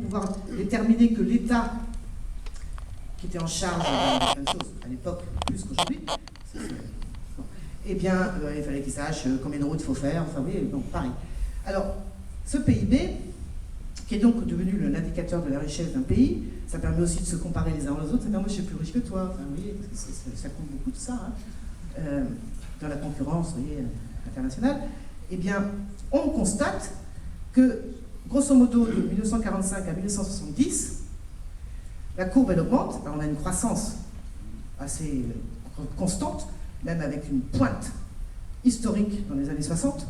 pouvoir déterminer que l'État, qui était en charge de plein de choses à l'époque, plus qu'aujourd'hui, eh bien, il fallait qu'il sache combien de routes il faut faire, enfin oui, donc pareil. Alors, ce PIB, qui est donc devenu l'indicateur de la richesse d'un pays, ça permet aussi de se comparer les uns aux autres, ça permet, moi je suis plus riche que toi, enfin, vous voyez, parce que ça compte beaucoup de ça, hein, dans la concurrence, vous voyez, internationale. Eh bien, on constate que, grosso modo, de 1945 à 1970, la courbe, elle augmente. Alors, on a une croissance assez constante, même avec une pointe historique dans les années 60,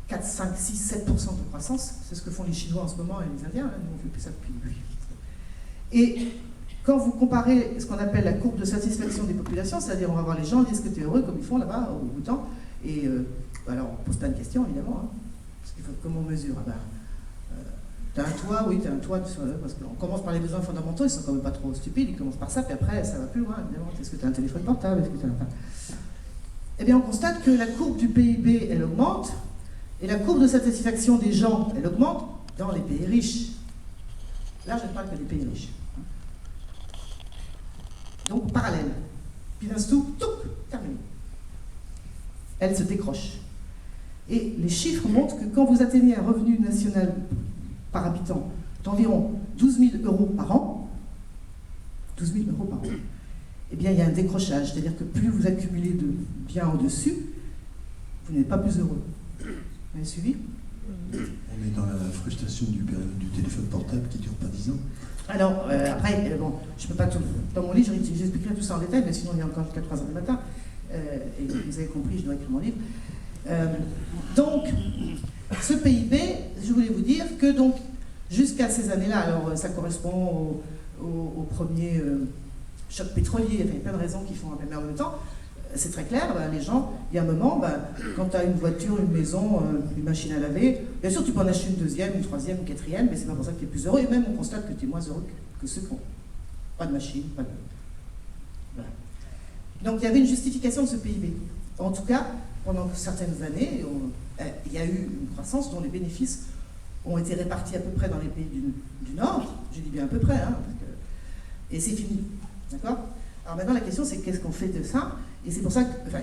4, 5, 6, 7% de croissance. C'est ce que font les Chinois en ce moment et les Indiens. Nous, on ne fait plus ça depuis. Et quand vous comparez ce qu'on appelle la courbe de satisfaction des populations, c'est-à-dire on va voir les gens, dire est-ce que tu es heureux comme ils font là-bas au Bhoutan, et alors on pose plein de questions évidemment, hein, parce qu'il faut comment on mesure. Ah ben, t'as un toit, oui, t'as un toit, parce qu'on commence par les besoins fondamentaux, ils sont quand même pas trop stupides, ils commencent par ça, puis après ça va plus loin, évidemment. Est-ce que t'as un téléphone portable, est-ce que t'as un... Eh bien on constate que la courbe du PIB, elle augmente, et la courbe de satisfaction des gens, elle augmente dans les pays riches. Là, je ne parle que des pays riches. Donc, parallèle. Puis d'un coup, terminé. Elle se décroche. Et les chiffres montrent que quand vous atteignez un revenu national par habitant d'environ 12 000 euros par an, 12 000 euros par an, eh bien, il y a un décrochage. C'est-à-dire que plus vous accumulez de biens au-dessus, vous n'êtes pas plus heureux. Vous avez suivi ? On est dans la frustration du téléphone portable qui ne dure pas 10 ans. Alors, après, bon, je ne peux pas tout... Dans mon livre, j'expliquerai tout ça en détail, mais sinon il y a encore jusqu'à 3 h du matin. Et vous avez compris, je dois écrire mon livre. Donc, ce PIB, je voulais vous dire que donc, jusqu'à ces années-là, alors ça correspond au premier choc pétrolier, il y a plein de raisons qui font un peu, mais en même temps, c'est très clair, ben, les gens, il y a un moment, ben, quand tu as une voiture, une maison, une machine à laver, bien sûr tu peux en acheter une deuxième, une troisième, une quatrième, mais c'est pas pour ça que tu es plus heureux, et même on constate que tu es moins heureux que ceux qui n'ont pas de machine, pas de... Voilà. Donc il y avait une justification de ce PIB. En tout cas, pendant certaines années, il y a eu une croissance dont les bénéfices ont été répartis à peu près dans les pays du Nord, je dis bien à peu près, hein, et c'est fini, d'accord ? Alors maintenant la question c'est qu'est-ce qu'on fait de ça ? Et c'est pour ça que, enfin,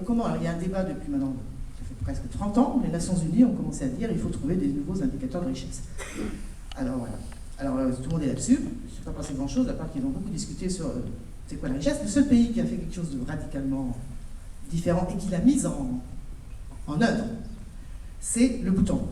comment, alors il y a un débat depuis maintenant, ça fait presque 30 ans, les Nations Unies ont commencé à dire qu'il faut trouver des nouveaux indicateurs de richesse. Alors voilà, alors tout le monde est là-dessus, je ne sais pas passer grand-chose, à part qu'ils ont beaucoup discuté sur c'est quoi la richesse. Le seul pays qui a fait quelque chose de radicalement différent et qui l'a mise en œuvre, c'est le Bhoutan.